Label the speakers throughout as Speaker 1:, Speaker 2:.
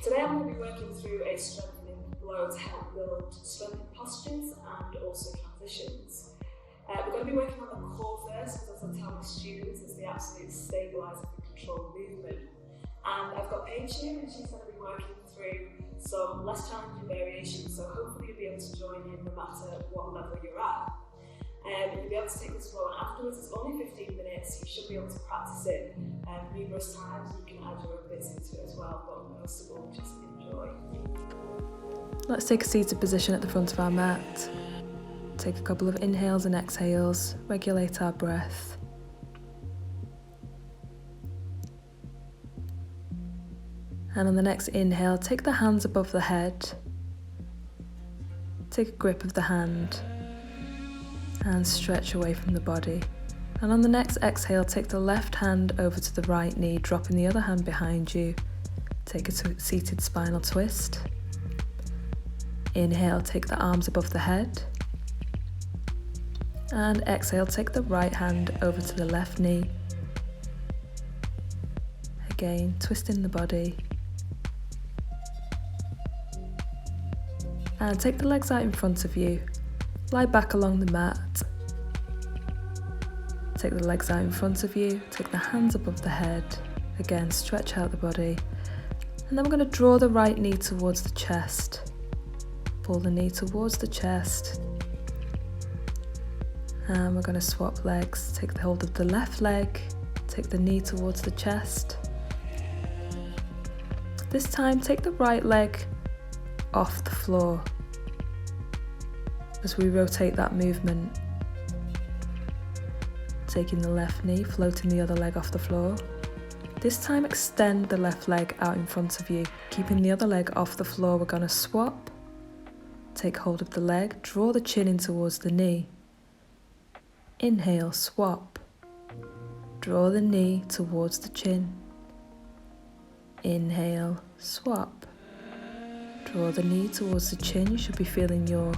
Speaker 1: Today I'm going to be working through a strengthening blow to help build strengthened postures and also transitions. We're going to be working on the core first, because as I tell my students, it's the absolute stabiliser for controlled movement. And I've got Paige here, and she's going to be working through some less challenging variations, so hopefully you'll be able to join in no matter what level you're at. You'll be able to take this role, and afterwards it's only 15 minutes. You should be able to practice it numerous times. You can add your own bits into it as well, but most of all, just enjoy.
Speaker 2: Let's take a seated position at the front of our mat. Take a couple of inhales and exhales, regulate our breath. And on the next inhale, take the hands above the head. Take a grip of the hand and stretch away from the body. And on the next exhale, take the left hand over to the right knee, dropping the other hand behind you. Take a seated spinal twist. Inhale, take the arms above the head. And exhale, take the right hand over to the left knee. Again, twisting the body. And take the legs out in front of you. Lie back along the mat. Take the legs out in front of you. Take the hands above the head. Again, stretch out the body. And then we're going to draw the right knee towards the chest. Pull the knee towards the chest. And we're going to swap legs. Take the hold of the left leg. Take the knee towards the chest. This time, take the right leg off the floor as we rotate that movement. Taking the left knee, floating the other leg off the floor. This time, extend the left leg out in front of you. Keeping the other leg off the floor, we're going to swap. Take hold of the leg, draw the chin in towards the knee. Inhale, swap. Draw the knee towards the chin. Inhale, swap. Draw the knee towards the chin. You should be feeling your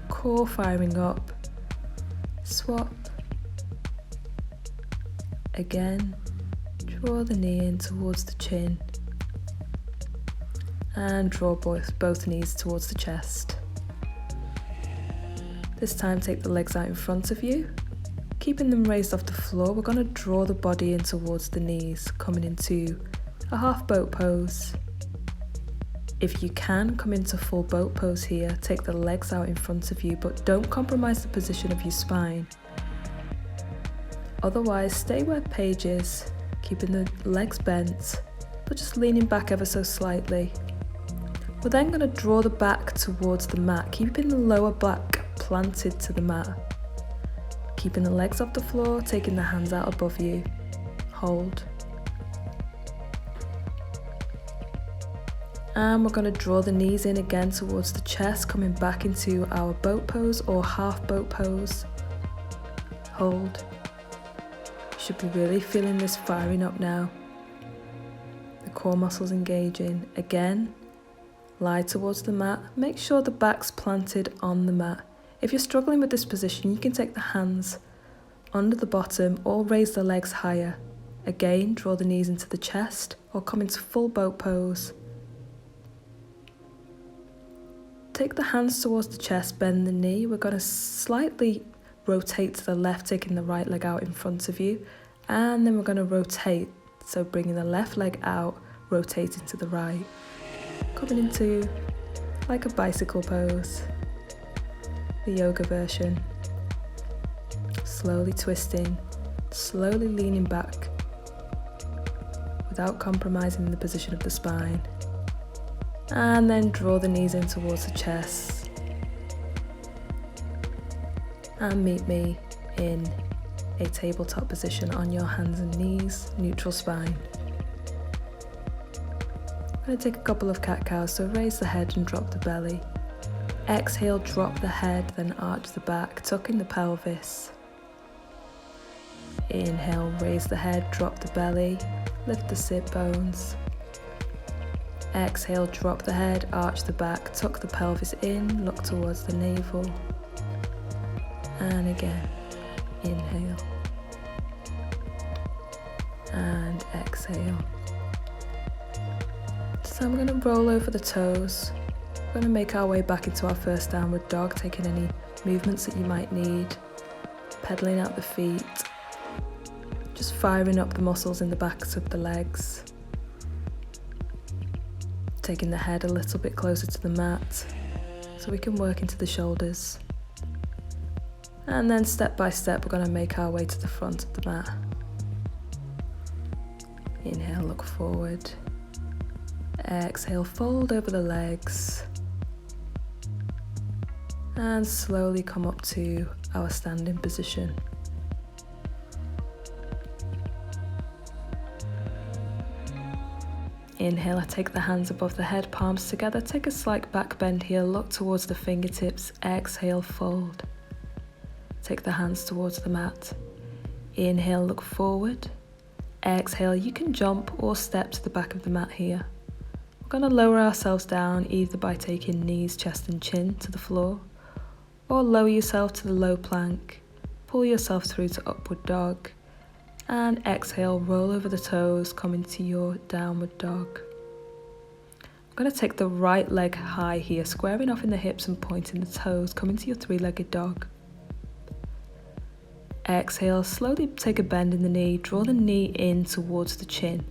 Speaker 2: core firing up. Swap. Again, draw the knee in towards the chin. And draw both knees towards the chest. This time, take the legs out in front of you. Keeping them raised off the floor, we're going to draw the body in towards the knees, coming into a half boat pose. If you can, come into full boat pose here. Take the legs out in front of you, but don't compromise the position of your spine. Otherwise, stay where Paige is, keeping the legs bent, but just leaning back ever so slightly. We're then going to draw the back towards the mat, keeping the lower back planted to the mat. Keeping the legs off the floor, taking the hands out above you. Hold. And we're going to draw the knees in again towards the chest, coming back into our boat pose or half boat pose. Hold. You should be really feeling this firing up now. The core muscles engaging. Again, lie towards the mat. Make sure the back's planted on the mat. If you're struggling with this position, you can take the hands under the bottom or raise the legs higher. Again, draw the knees into the chest or come into full boat pose. Take the hands towards the chest, bend the knee. We're going to slightly rotate to the left, taking the right leg out in front of you. And then we're going to rotate, so bringing the left leg out, rotating to the right. Coming into like a bicycle pose. The yoga version. Slowly twisting, slowly leaning back without compromising the position of the spine. And then draw the knees in towards the chest. And meet me in a tabletop position on your hands and knees, neutral spine. I'm going to take a couple of cat-cows, so raise the head and drop the belly. Exhale, drop the head, then arch the back, tuck in the pelvis. Inhale, raise the head, drop the belly, lift the sit bones. Exhale, drop the head, arch the back, tuck the pelvis in, look towards the navel. And again, inhale. And exhale. This time we're going to roll over the toes. We're going to make our way back into our first downward dog, taking any movements that you might need, pedaling out the feet, just firing up the muscles in the backs of the legs, taking the head a little bit closer to the mat so we can work into the shoulders. And then step by step we're going to make our way to the front of the mat. Inhale, look forward. Exhale, fold over the legs. And slowly come up to our standing position. Inhale, I take the hands above the head, palms together, take a slight back bend here, look towards the fingertips, exhale, fold. Take the hands towards the mat. Inhale, look forward. Exhale, you can jump or step to the back of the mat here. We're going to lower ourselves down either by taking knees, chest and chin to the floor, or lower yourself to the low plank, pull yourself through to upward dog, and exhale, roll over the toes, come into your downward dog. I'm going to take the right leg high here, squaring off in the hips and pointing the toes, come into your three-legged dog. Exhale, slowly take a bend in the knee, draw the knee in towards the chin.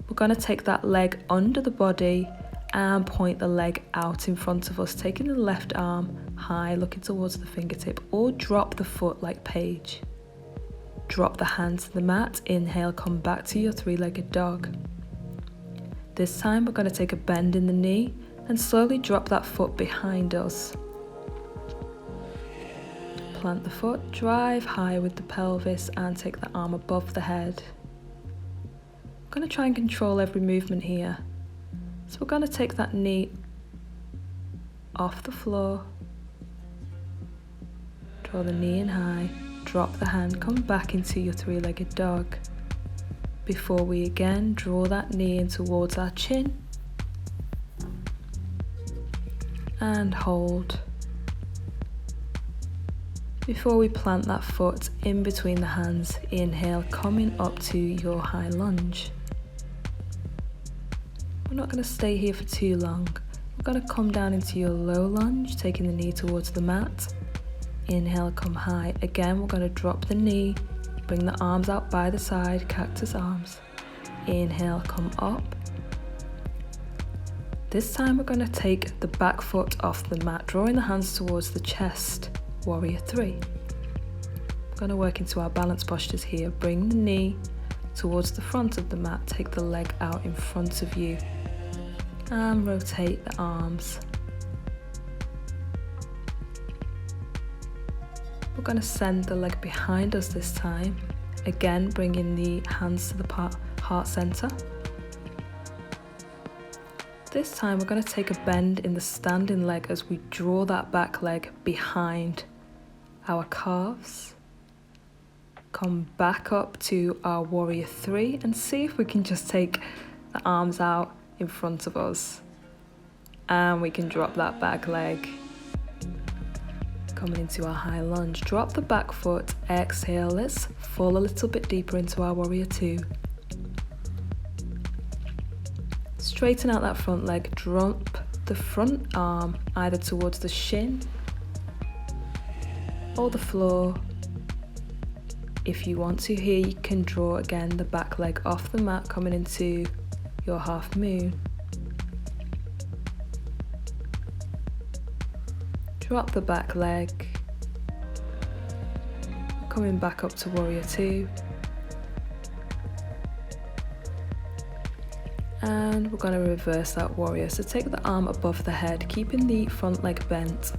Speaker 2: We're going to take that leg under the body and point the leg out in front of us, taking the left arm high, looking towards the fingertip, or drop the foot like page. Drop the hands to the mat, inhale, come back to your three-legged dog. This time we're going to take a bend in the knee and slowly drop that foot behind us. Plant the foot, drive high with the pelvis and take the arm above the head. I'm going to try and control every movement here. So we're going to take that knee off the floor, draw the knee in high, drop the hand, come back into your three-legged dog. Before we again draw that knee in towards our chin and hold. Before we plant that foot in between the hands, inhale, coming up to your high lunge. We're not going to stay here for too long. We're going to come down into your low lunge, taking the knee towards the mat. Inhale, come high. Again, we're going to drop the knee, bring the arms out by the side, cactus arms. Inhale, come up. This time we're going to take the back foot off the mat, drawing the hands towards the chest. Warrior 3. We're going to work into our balance postures here. Bring the knee towards the front of the mat, take the leg out in front of you and rotate the arms. We're going to send the leg behind us this time. Again, bringing the hands to the heart center. This time we're going to take a bend in the standing leg as we draw that back leg behind our calves. Come back up to our warrior 3 and see if we can just take the arms out in front of us. And we can drop that back leg. Coming into our high lunge, drop the back foot, exhale, let's fall a little bit deeper into our warrior 2. Straighten out that front leg, drop the front arm either towards the shin or the floor. If you want to here, you can draw again the back leg off the mat, coming into your half moon. Drop the back leg, coming back up to warrior 2. And we're going to reverse that warrior. So take the arm above the head, keeping the front leg bent.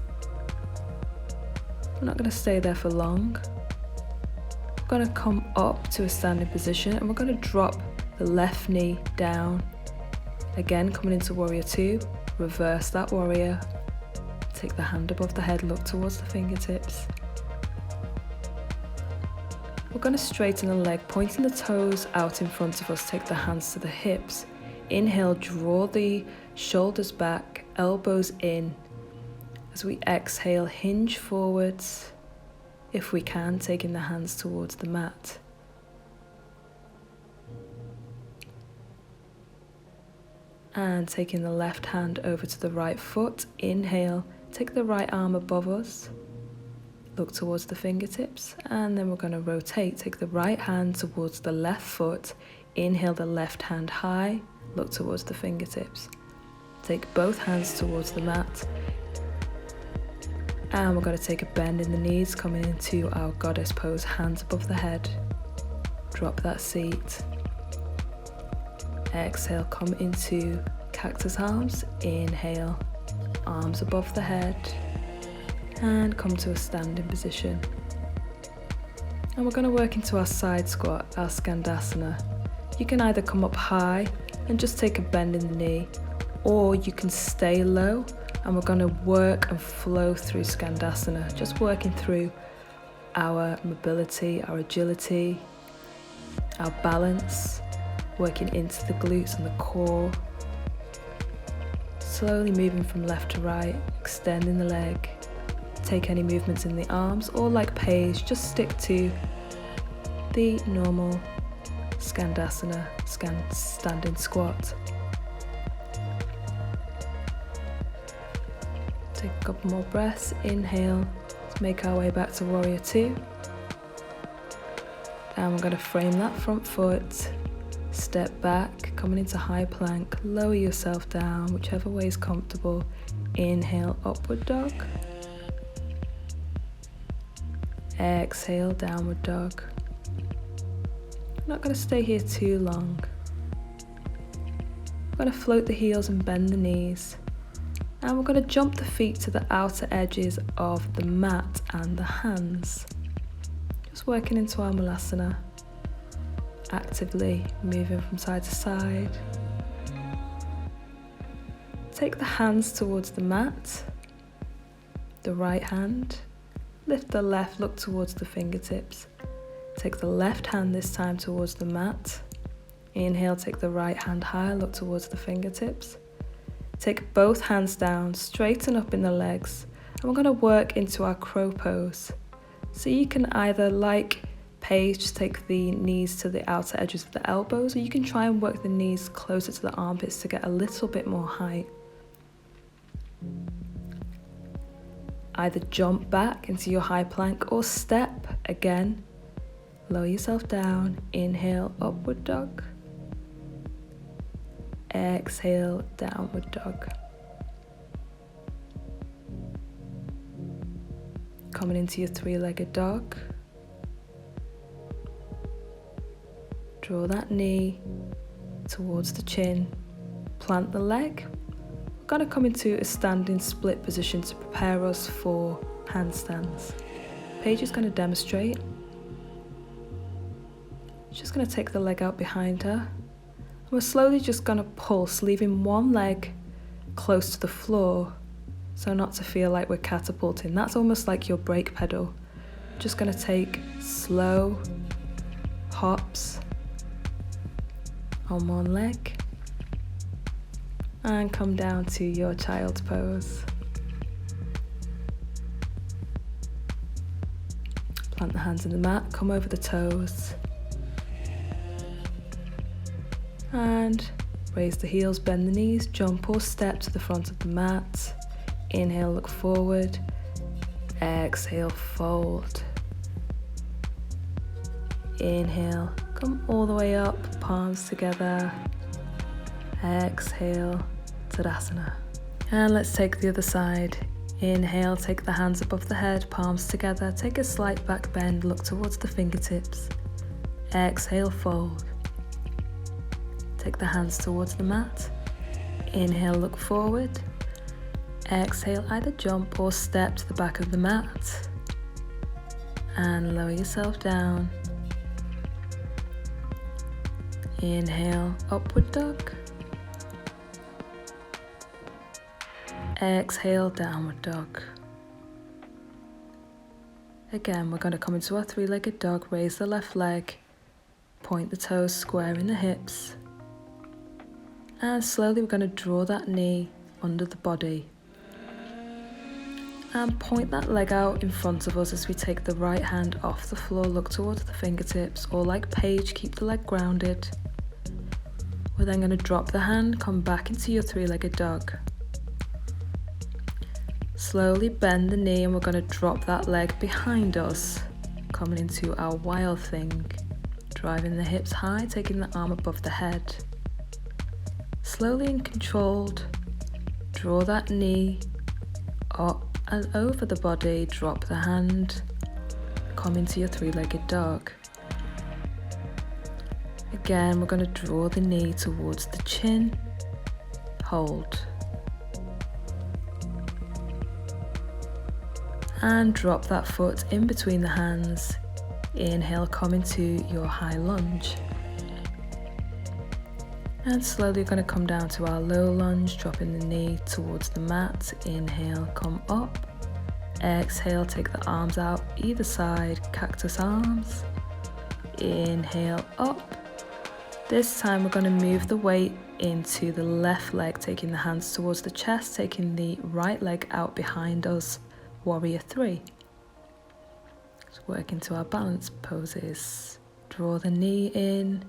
Speaker 2: We're not going to stay there for long. We're going to come up to a standing position and we're going to drop the left knee down. Again, coming into warrior 2, reverse that warrior. Take the hand above the head, look towards the fingertips. We're going to straighten the leg, pointing the toes out in front of us, take the hands to the hips. Inhale, draw the shoulders back, elbows in. As we exhale, hinge forwards. If we can, taking the hands towards the mat. And taking the left hand over to the right foot, inhale, take the right arm above us, look towards the fingertips, and then we're going to rotate, take the right hand towards the left foot, inhale the left hand high, look towards the fingertips, take both hands towards the mat, and we're going to take a bend in the knees, coming into our goddess pose, hands above the head, drop that seat. Exhale, come into cactus arms, inhale, arms above the head, and come to a standing position. And we're going to work into our side squat, our Skandasana. You can either come up high and just take a bend in the knee, or you can stay low, and we're going to work and flow through Skandasana, just working through our mobility, our agility, our balance, working into the glutes and the core, slowly moving from left to right, extending the leg. Take any movements in the arms, or like Paige, just stick to the normal Skandasana, standing squat. Take a couple more breaths, inhale, let's make our way back to Warrior 2. And we're going to frame that front foot, step back, coming into high plank, lower yourself down, whichever way is comfortable. Inhale, upward dog. Exhale, downward dog. I'm not going to stay here too long. We're going to float the heels and bend the knees. And we're going to jump the feet to the outer edges of the mat and the hands. Just working into our Malasana. Actively moving from side to side. Take the hands towards the mat, the right hand, lift the left, look towards the fingertips. Take the left hand this time towards the mat. Inhale, take the right hand higher, look towards the fingertips. Take both hands down, straighten up in the legs, and we're going to work into our crow pose. So you can either, like Paige, take the knees to the outer edges of the elbows, or you can try and work the knees closer to the armpits to get a little bit more height. Either jump back into your high plank or step again. Lower yourself down, inhale, upward dog. Exhale, downward dog. Coming into your three-legged dog. Draw that knee towards the chin, plant the leg. We're going to come into a standing split position to prepare us for handstands. Paige is going to demonstrate. She's just going to take the leg out behind her. And we're slowly just going to pulse, leaving one leg close to the floor, so not to feel like we're catapulting. That's almost like your brake pedal. Just going to take slow hops on one leg and come down to your child's pose. Plant the hands in the mat, come over the toes and raise the heels, bend the knees, jump or step to the front of the mat. Inhale, look forward. Exhale, fold. Inhale, come all the way up, palms together. Exhale, Tadasana. And let's take the other side. Inhale, take the hands above the head, palms together. Take a slight back bend, look towards the fingertips. Exhale, fold. Take the hands towards the mat. Inhale, look forward. Exhale, either jump or step to the back of the mat. And lower yourself down. Inhale, upward dog. Exhale, downward dog. Again, we're going to come into our three-legged dog, raise the left leg, point the toes, squaring the hips. And slowly we're going to draw that knee under the body. And point that leg out in front of us as we take the right hand off the floor, look towards the fingertips, or like Paige, keep the leg grounded. We're then going to drop the hand, come back into your three-legged dog. Slowly bend the knee and we're going to drop that leg behind us, coming into our wild thing. Driving the hips high, taking the arm above the head. Slowly and controlled, draw that knee up and over the body, drop the hand, come into your three-legged dog. Again, we're going to draw the knee towards the chin, hold. And drop that foot in between the hands. Inhale, come into your high lunge. And slowly you're going to come down to our low lunge, dropping the knee towards the mat. Inhale, come up. Exhale, take the arms out either side, cactus arms. Inhale, up. This time we're going to move the weight into the left leg, taking the hands towards the chest, taking the right leg out behind us, warrior three. Work into our balance poses. Draw the knee in,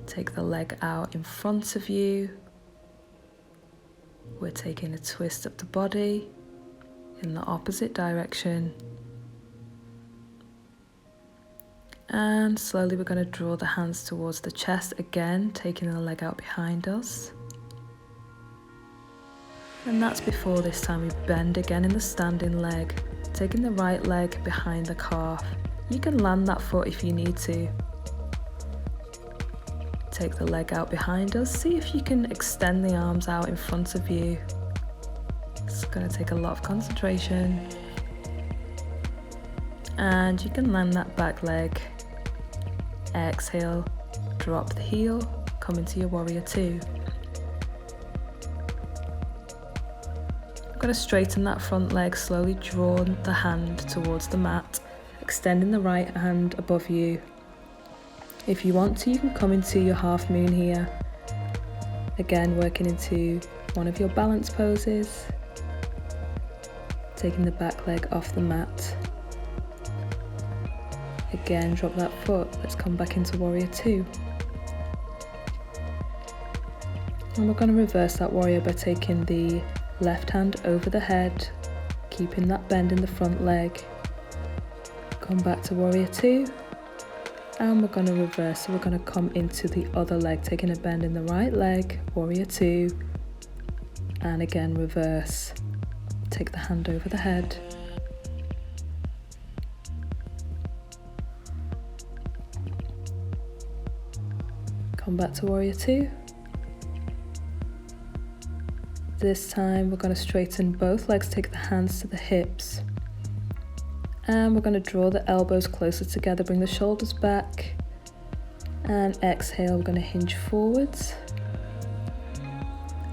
Speaker 2: take the leg out in front of you. We're taking a twist of the body in the opposite direction. And slowly we're going to draw the hands towards the chest again, taking the leg out behind us. And that's before this time we bend again in the standing leg. Taking the right leg behind the calf. You can land that foot if you need to. Take the leg out behind us. See if you can extend the arms out in front of you. It's going to take a lot of concentration. And you can land that back leg. Exhale, drop the heel, come into your warrior two. Going to straighten that front leg, slowly draw the hand towards the mat, extending the right hand above you. If you want to, you can come into your half moon here. Again, working into one of your balance poses. Taking the back leg off the mat. Again, drop that foot. Let's come back into warrior two. And we're going to reverse that warrior by taking the left hand over the head, keeping that bend in the front leg. Come back to warrior two, and we're going to reverse. So we're going to come into the other leg, taking a bend in the right leg, warrior two, and again reverse. Take the hand over the head. Come back to warrior two. This time we're going to straighten both legs, take the hands to the hips. And we're going to draw the elbows closer together, bring the shoulders back. And exhale, we're going to hinge forwards.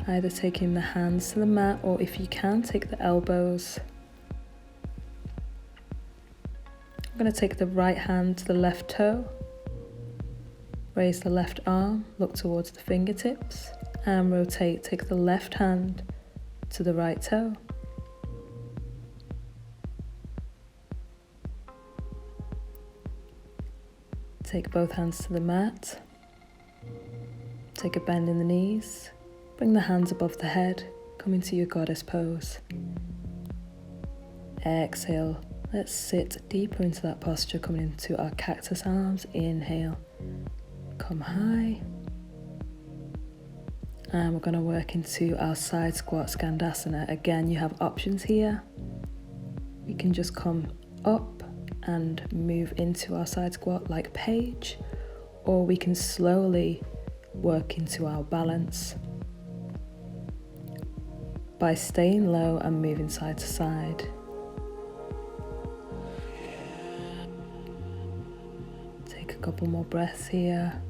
Speaker 2: Either taking the hands to the mat, or if you can, take the elbows. I'm going to take the right hand to the left toe. Raise the left arm, look towards the fingertips. And rotate, take the left hand to the right toe. Take both hands to the mat. Take a bend in the knees. Bring the hands above the head. Come into your goddess pose. Exhale. Let's sit deeper into that posture, coming into our cactus arms. Inhale. Come high. And we're going to work into our side squat Skandasana. Again, you have options here. We can just come up and move into our side squat like page, or we can slowly work into our balance by staying low and moving side to side. Take a couple more breaths here.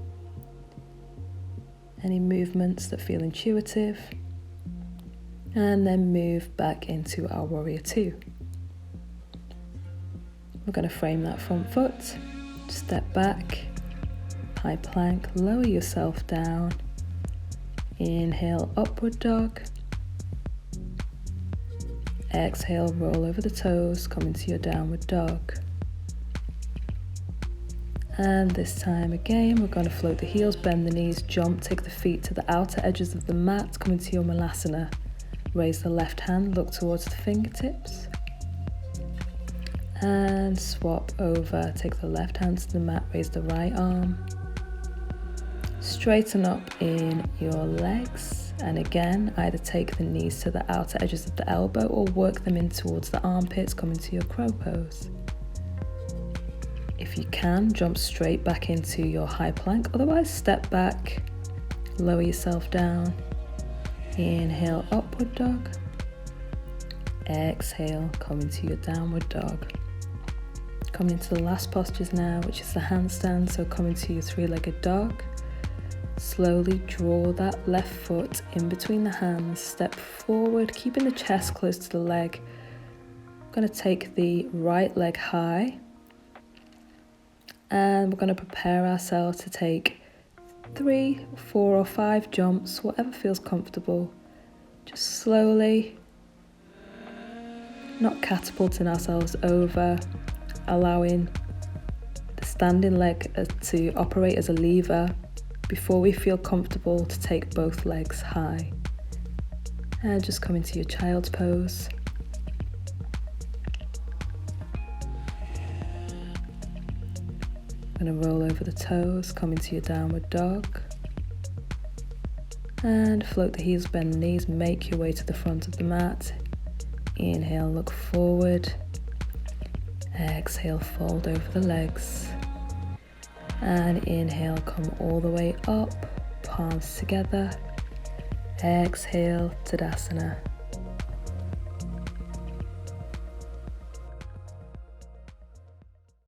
Speaker 2: Any movements that feel intuitive, and then move back into our warrior two. We're going to frame that front foot, step back, high plank, lower yourself down, inhale, upward dog, exhale, roll over the toes, come into your downward dog, And this time again, we're going to float the heels, bend the knees, jump, take the feet to the outer edges of the mat, come into your malasana. Raise the left hand, look towards the fingertips. And swap over, take the left hand to the mat, raise the right arm. Straighten up in your legs. And again, either take the knees to the outer edges of the elbow or work them in towards the armpits, come into your crow pose. If you can, jump straight back into your high plank. Otherwise, step back, lower yourself down. Inhale, upward dog. Exhale, come into your downward dog. Coming into the last postures now, which is the handstand. So come into your three-legged dog. Slowly draw that left foot in between the hands. Step forward, keeping the chest close to the leg. I'm going to take the right leg high. And we're going to prepare ourselves to take 3, 4 or 5 jumps, whatever feels comfortable. Just slowly, not catapulting ourselves over, allowing the standing leg to operate as a lever before we feel comfortable to take both legs high. And just come into your child's pose. Going to roll over the toes, come into your downward dog. And float the heels, bend the knees, make your way to the front of the mat. Inhale, look forward. Exhale, fold over the legs. And inhale, come all the way up, palms together. Exhale, Tadasana.